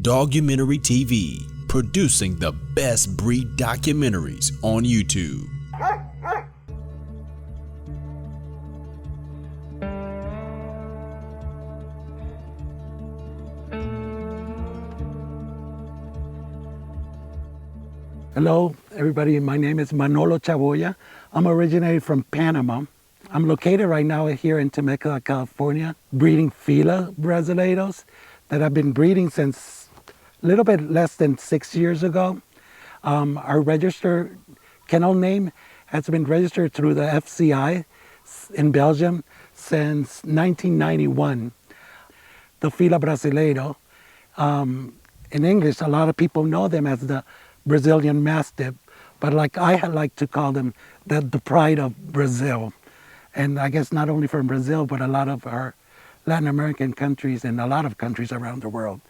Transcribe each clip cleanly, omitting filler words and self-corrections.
Dogumentary TV, producing the best breed documentaries on YouTube. Hello, everybody. My name is Manolo Chaboya. I'm originated from Panama. I'm located right now here in Temecula, California, breeding Fila Brasileiros that I've been breeding since a little bit less than 6 years ago. Our registered kennel name has been registered through the FCI in Belgium since 1991. The Fila Brasileiro. In English, a lot of people know them as the Brazilian Mastiff, but like I like to call them the pride of Brazil. And I guess not only from Brazil, but a lot of our Latin American countries and a lot of countries around the world.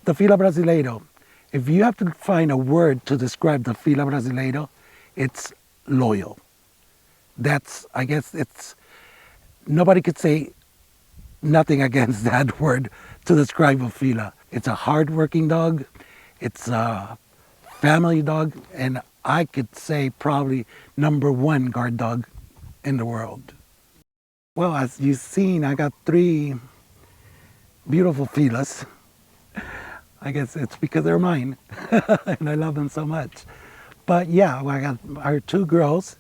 The Fila Brasileiro, if you have to find a word to describe the Fila Brasileiro, it's loyal. I guess nobody could say nothing against that word to describe a Fila. It's a hard-working dog. It's a family dog, and I could say probably #1 guard dog in the world. Well, as you've seen, I got 3 beautiful Filas. I guess it's because they're mine, and I love them so much. But yeah, I got our 2 girls,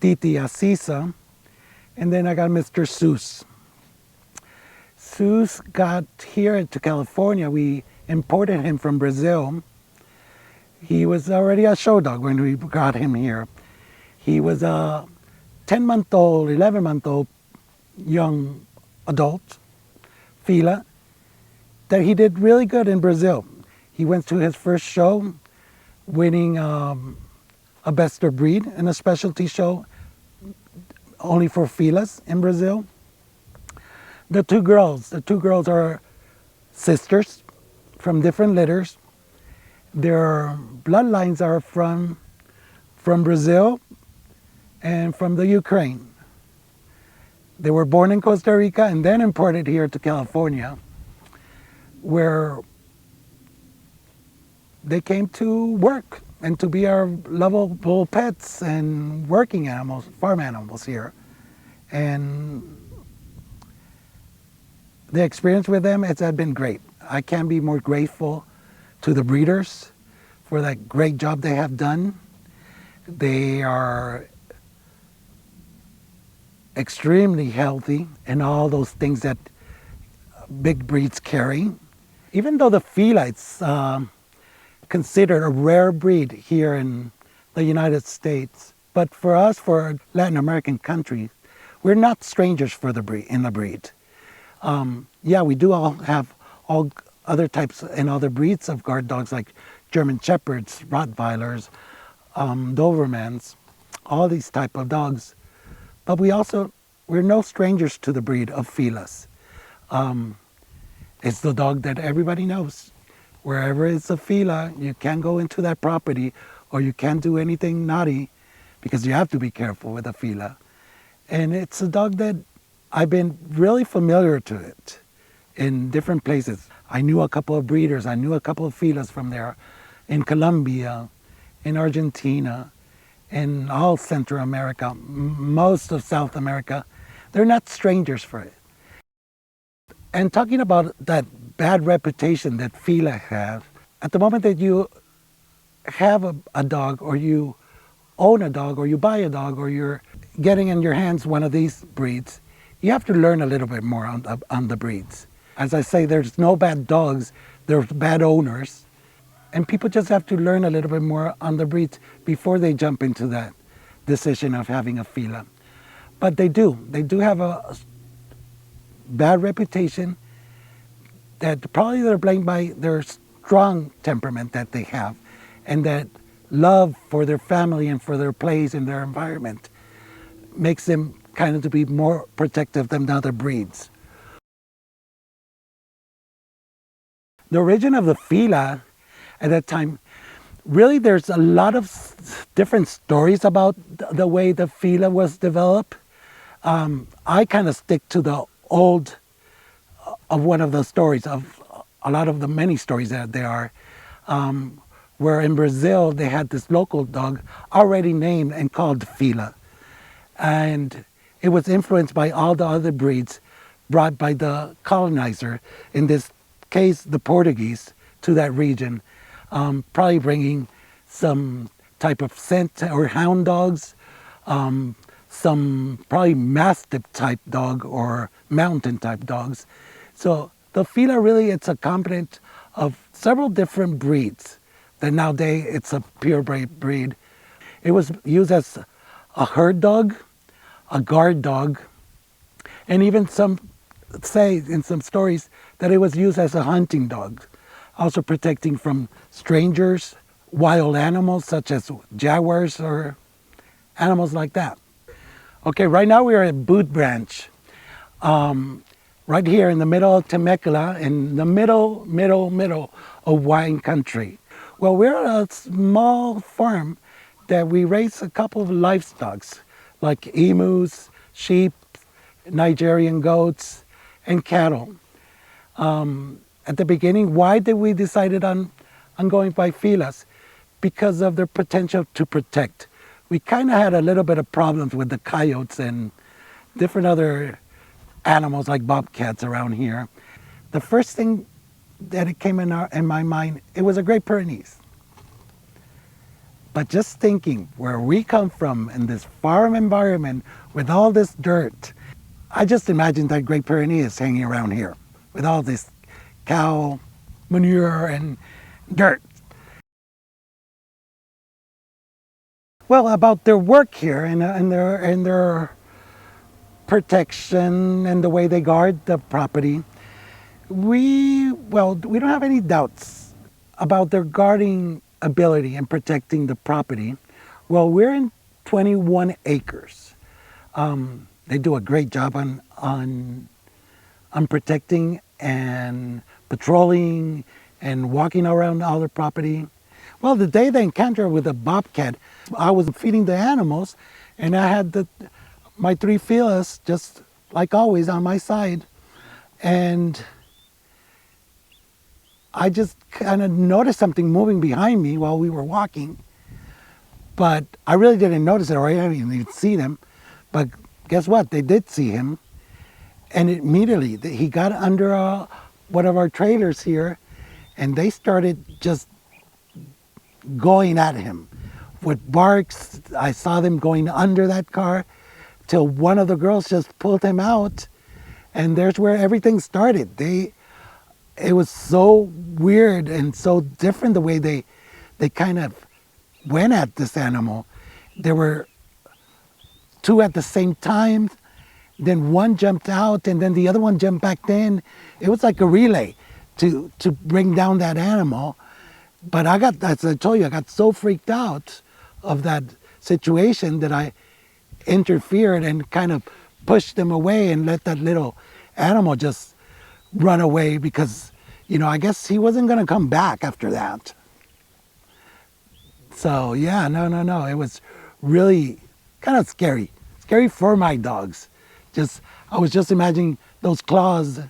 Titi Asisa, and then I got Mr. Seuss. Seuss got here to California. We imported him from Brazil. He was already a show dog when we got him here. He was a 10-month-old, 11-month-old young adult Fila that he did really good in Brazil. He went to his first show, winning a best of breed in a specialty show only for Filas in Brazil. The two girls are sisters from different litters. Their bloodlines are from Brazil and from the Ukraine. They were born in Costa Rica and then imported here to California, where they came to work and to be our lovable pets and working animals, farm animals here. And the experience with them has been great. I can't be more grateful to the breeders for that great job they have done. They are extremely healthy and all those things that big breeds carry. Even though the Fila is considered a rare breed here in the United States, but for us, for Latin American countries, we're not strangers for the breed. Yeah, we do all have all other types and other breeds of guard dogs like German Shepherds, Rottweilers, Dobermans, all these type of dogs. But we're no strangers to the breed of Filas. It's the dog that everybody knows. Wherever it's a Fila, you can't go into that property or you can't do anything naughty because you have to be careful with a Fila. And it's a dog that I've been really familiar to it in different places. I knew a couple of breeders. I knew a couple of Filas from there in Colombia, in Argentina, in all Central America, most of South America. They're not strangers for it. And talking about that bad reputation that Fila have, at the moment that you have a dog or you own a dog or you buy a dog or you're getting in your hands one of these breeds, you have to learn a little bit more on the breeds. As I say, there's no bad dogs, there's bad owners. And people just have to learn a little bit more on the breeds before they jump into that decision of having a Fila. But they do have a bad reputation that probably they're blamed by their strong temperament that they have and that love for their family and for their place and their environment makes them kind of to be more protective than other breeds. The origin of the Fila at that time, really there's a lot of different stories about the way the Fila was developed. I kind of stick to the old of one of the stories of a lot of the many stories that there are, where in Brazil they had this local dog already named and called Fila. And it was influenced by all the other breeds brought by the colonizer, in this case the Portuguese, to that region, probably bringing some type of scent or hound dogs, some probably mastiff type dog or mountain type dogs. So the Fila really, it's a component of several different breeds. That nowadays it's a purebred breed. It was used as a herd dog, a guard dog, and even some say in some stories that it was used as a hunting dog, also protecting from strangers, wild animals such as jaguars or animals like that. Okay, right now we are at Boot Branch, right here in the middle of Temecula, in the middle of wine country. Well, we're a small farm that we raise a couple of livestock, like emus, sheep, Nigerian goats, and cattle. At the beginning, why did we decided on going by Filas? Because of their potential to protect. We kind of had a little bit of problems with the coyotes and different other animals like bobcats around here. The first thing that it came in my mind, it was a Great Pyrenees. But just thinking where we come from in this farm environment with all this dirt, I just imagined that Great Pyrenees hanging around here with all this cow manure and dirt. Well, about their work here and their protection and the way they guard the property, we don't have any doubts about their guarding ability and protecting the property. Well, we're in 21 acres. They do a great job on protecting and patrolling and walking around all the property. Well, the day they encountered with a bobcat, I was feeding the animals, and I had my 3 Filas just like always on my side, and I just kind of noticed something moving behind me while we were walking, but I really didn't notice it, or I didn't even see them. But guess what? They did see him, and immediately he got under one of our trailers here, and they started just going at him with barks. I saw them going under that car till one of the girls just pulled him out, and there's where everything started. It was so weird and so different the way they kind of went at this animal. There were 2 at the same time, then one jumped out, and then the other one jumped back in. It was like a relay to bring down that animal. But as I told you, I got so freaked out of that situation that I interfered and kind of pushed them away and let that little animal just run away, because, I guess he wasn't going to come back after that. So yeah, no. It was really kind of scary for my dogs. I was just imagining those claws,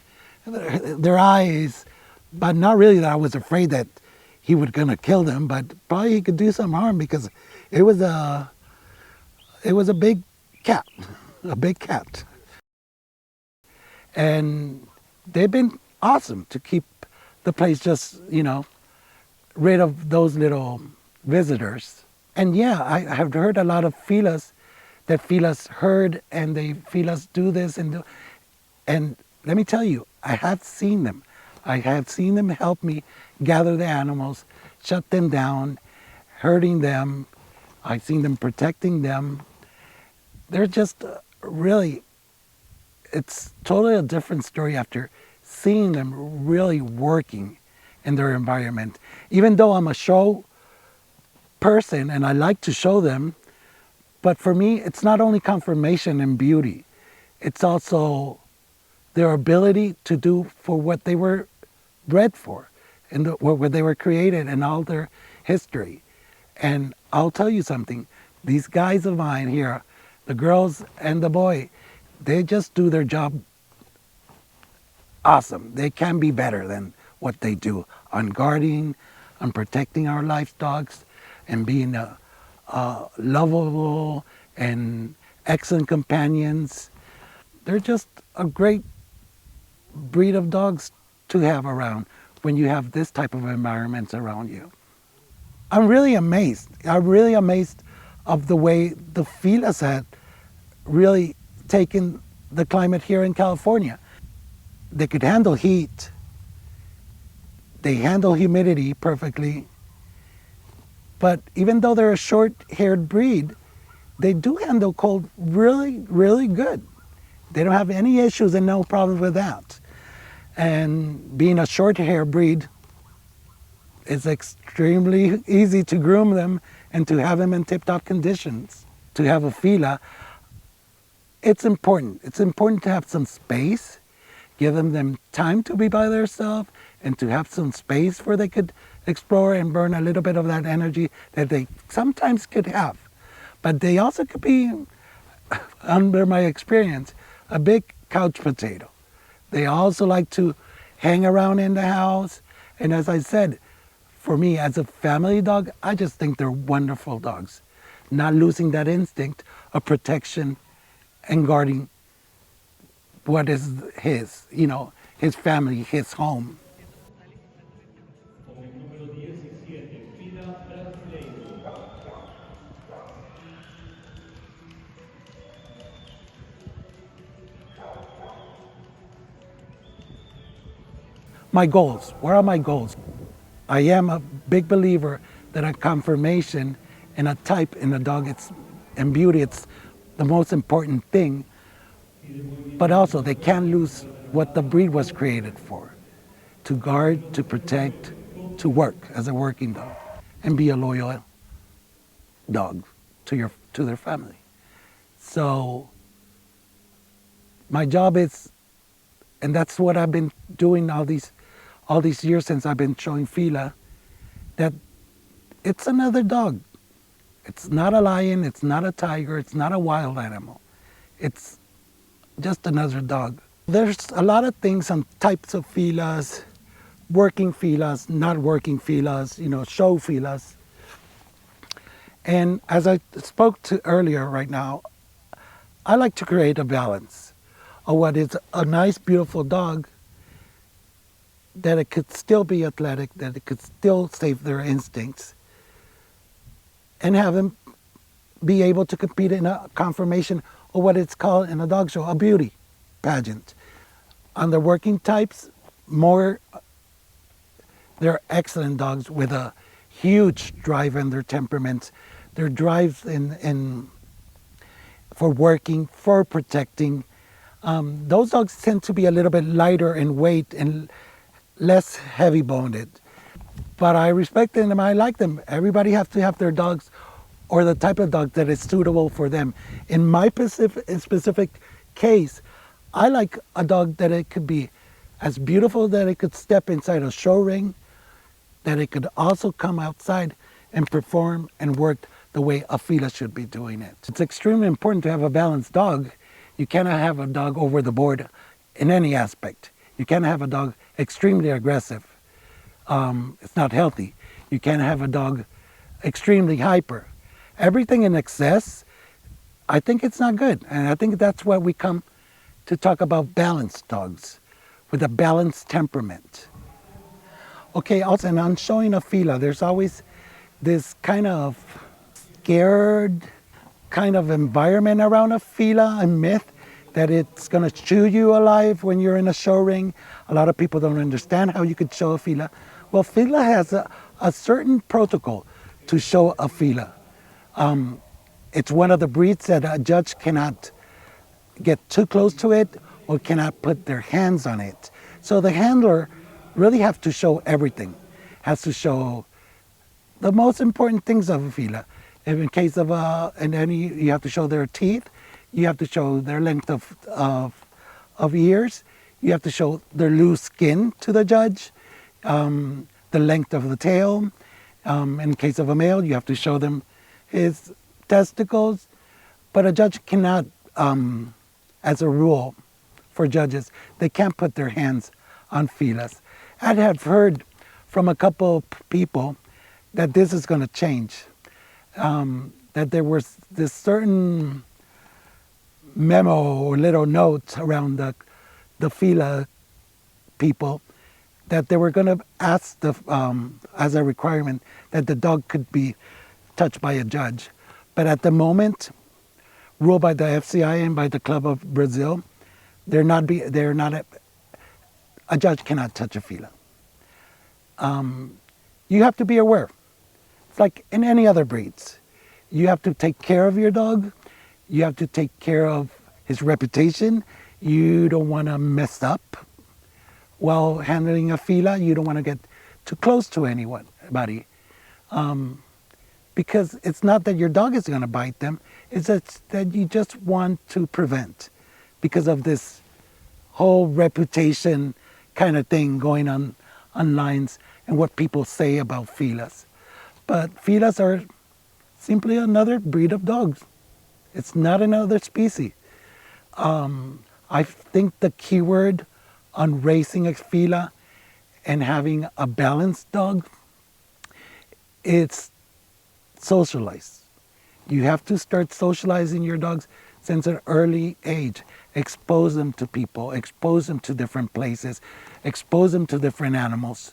their eyes, but not really that I was afraid that he was gonna kill them, but probably he could do some harm, because it was a big cat, a big cat. And they've been awesome to keep the place just, rid of those little visitors. And yeah, I have heard a lot of Filas, that Filas herd, and they Filas do this and let me tell you, I have seen them. I have seen them help me gather the animals, shut them down, herding them. I've seen them protecting them. They're just really, it's totally a different story after seeing them really working in their environment. Even though I'm a show person and I like to show them, but for me, it's not only confirmation and beauty, it's also their ability to do for what they were bred for and what they were created and all their history. And I'll tell you something, these guys of mine here, the girls and the boy, they just do their job awesome. They can be better than what they do on guarding, on protecting our life dogs, and being lovable and excellent companions. They're just a great breed of dogs to have around when you have this type of environments around you. I'm really amazed. I'm really amazed of the way the Filas had really taken the climate here in California. They could handle heat. They handle humidity perfectly. But even though they're a short-haired breed, they do handle cold really, really good. They don't have any issues and no problems with that. And being a short-haired breed, it's extremely easy to groom them and to have them in tip-top conditions. To have a Fila, it's important. It's important to have some space, give them time to be by themselves, and to have some space where they could explore and burn a little bit of that energy that they sometimes could have. But they also could be, under my experience, a big couch potato. They also like to hang around in the house. And as I said, for me, as a family dog, I just think they're wonderful dogs. Not losing that instinct of protection and guarding what is his, his family, his home. Con el número 17, Fila Brasileiro. My goals, where are my goals? I am a big believer that a conformation and a type in a dog, and beauty, it's the most important thing. But also, they can't lose what the breed was created for: to guard, to protect, to work as a working dog, and be a loyal dog to their family. So my job is, and that's what I've been doing all these years since I've been showing Fila, that it's another dog. It's not a lion, it's not a tiger, it's not a wild animal. It's just another dog. There's a lot of things on types of Filas, working Filas, not working Filas, show Filas. And as I spoke to earlier right now, I like to create a balance of what is a nice, beautiful dog, that it could still be athletic, that it could still save their instincts, and have them be able to compete in a conformation of what it's called in a dog show, a beauty pageant. On the working types, they're excellent dogs with a huge drive in their temperaments. Their drives for working, for protecting. Those dogs tend to be a little bit lighter in weight and less heavy-boned. But I respect them and I like them. Everybody has to have their dogs or the type of dog that is suitable for them. In my specific case, I like a dog that it could be as beautiful that it could step inside a show ring, that it could also come outside and perform and work the way a Fila should be doing it. It's extremely important to have a balanced dog. You cannot have a dog over the board in any aspect. You can't have a dog extremely aggressive. It's not healthy. You can't have a dog extremely hyper. Everything in excess, I think it's not good. And I think that's why we come to talk about balanced dogs with a balanced temperament. Okay, also, and on showing a Fila, there's always this kind of scared kind of environment around a Fila, a myth that it's going to chew you alive when you're in a show ring. A lot of people don't understand how you could show a Fila. Well, Fila has a certain protocol to show a Fila. It's one of the breeds that a judge cannot get too close to it or cannot put their hands on it. So the handler really have to show everything, has to show the most important things of a Fila. In case of and then you have to show their teeth, you have to show their length of ears, you have to show their loose skin to the judge, the length of the tail. In case of a male, you have to show them his testicles. But a judge cannot, as a rule for judges, they can't put their hands on Filas. I have heard from a couple of people that this is going to change. That there was this certain memo or little notes around the Fila people that they were going to ask as a requirement that the dog could be touched by a judge. But at the moment, ruled by the FCI and by the Club of Brazil, a judge cannot touch a Fila. You have to be aware. It's like in any other breeds. You have to take care of your dog. You have to take care of his reputation. You don't want to mess up while handling a Fila. You don't want to get too close to anybody. Because it's not that your dog is going to bite them. It's that you just want to prevent because of this whole reputation kind of thing going on lines and what people say about Filas. But Filas are simply another breed of dogs. It's not another species. I think the keyword on raising a Fila and having a balanced dog, it's socialize. You have to start socializing your dogs since an early age. Expose them to people, expose them to different places, expose them to different animals.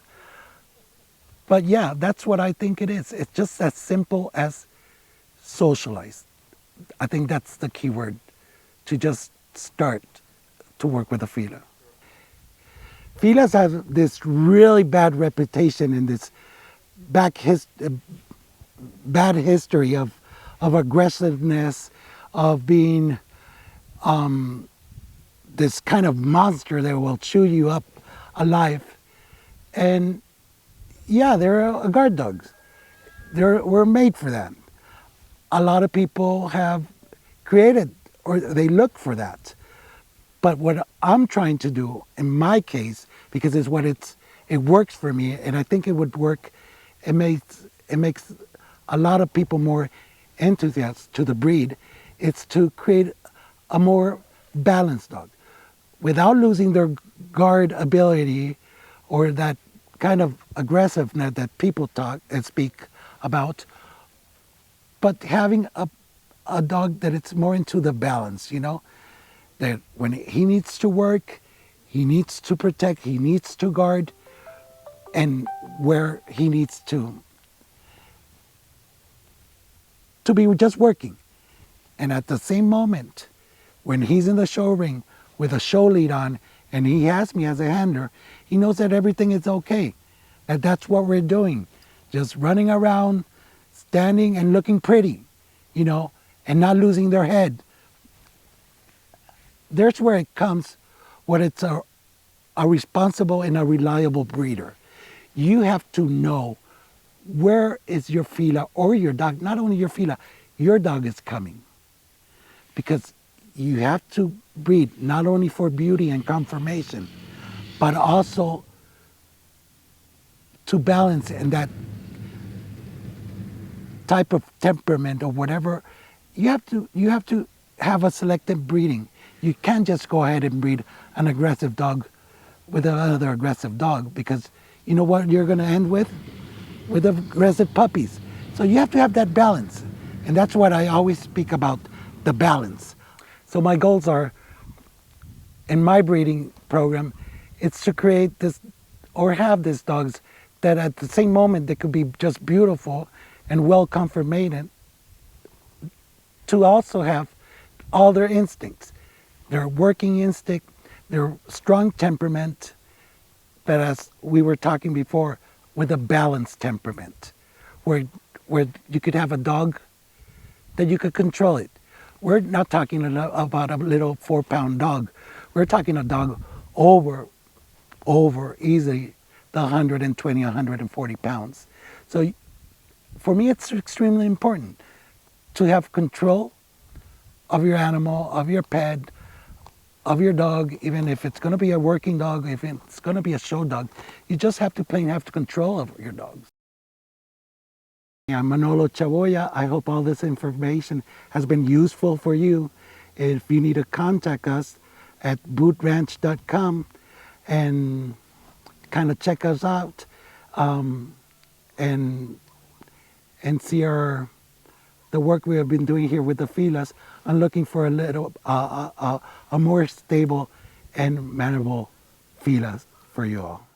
But yeah, that's what I think it is. It's just as simple as socialize. I think that's the key word, to just start to work with a Fila. Filas have this really bad reputation in this bad history of aggressiveness, of being this kind of monster that will chew you up alive. And yeah, they're guard dogs. We're made for that. A lot of people have created, or they look for that. But what I'm trying to do, in my case, because it works for me, and I think it would work, it makes a lot of people more enthusiastic to the breed. It's to create a more balanced dog, without losing their guard ability or that kind of aggressiveness that people talk and speak about, but having a dog that it's more into the balance, that when he needs to work, he needs to protect, he needs to guard, and where he needs to be just working. And at the same moment, when he's in the show ring with a show lead on and he has me as a handler, he knows that everything is okay, that that's what we're doing, just running around, standing and looking pretty, and not losing their head. There's where it comes, what it's a responsible and a reliable breeder. You have to know where is your Fila or your dog, not only your Fila, your dog is coming. Because you have to breed not only for beauty and conformation, but also to balance in that type of temperament or whatever. You have to have a selective breeding. You can't just go ahead and breed an aggressive dog with another aggressive dog, because you know what you're going to end with? With aggressive puppies. So you have to have that balance. And that's what I always speak about, the balance. So my goals are, in my breeding program, it's to create this, or have these dogs that at the same moment they could be just beautiful and well conformated, to also have all their instincts, their working instinct, their strong temperament, but as we were talking before, with a balanced temperament, where you could have a dog that you could control it. We're not talking about a little 4-pound dog. We're talking a dog over easily the 120, 140 pounds. So for me, it's extremely important to have control of your animal, of your pet, of your dog, even if it's going to be a working dog, if it's going to be a show dog. You just have to have control of your dogs. I'm Manolo Chaboya. I hope all this information has been useful for you. If you need to contact us at bootranch.com and kind of check us out and see the work we have been doing here with the Filas. I'm looking for a little a more stable and manageable Filas for you all.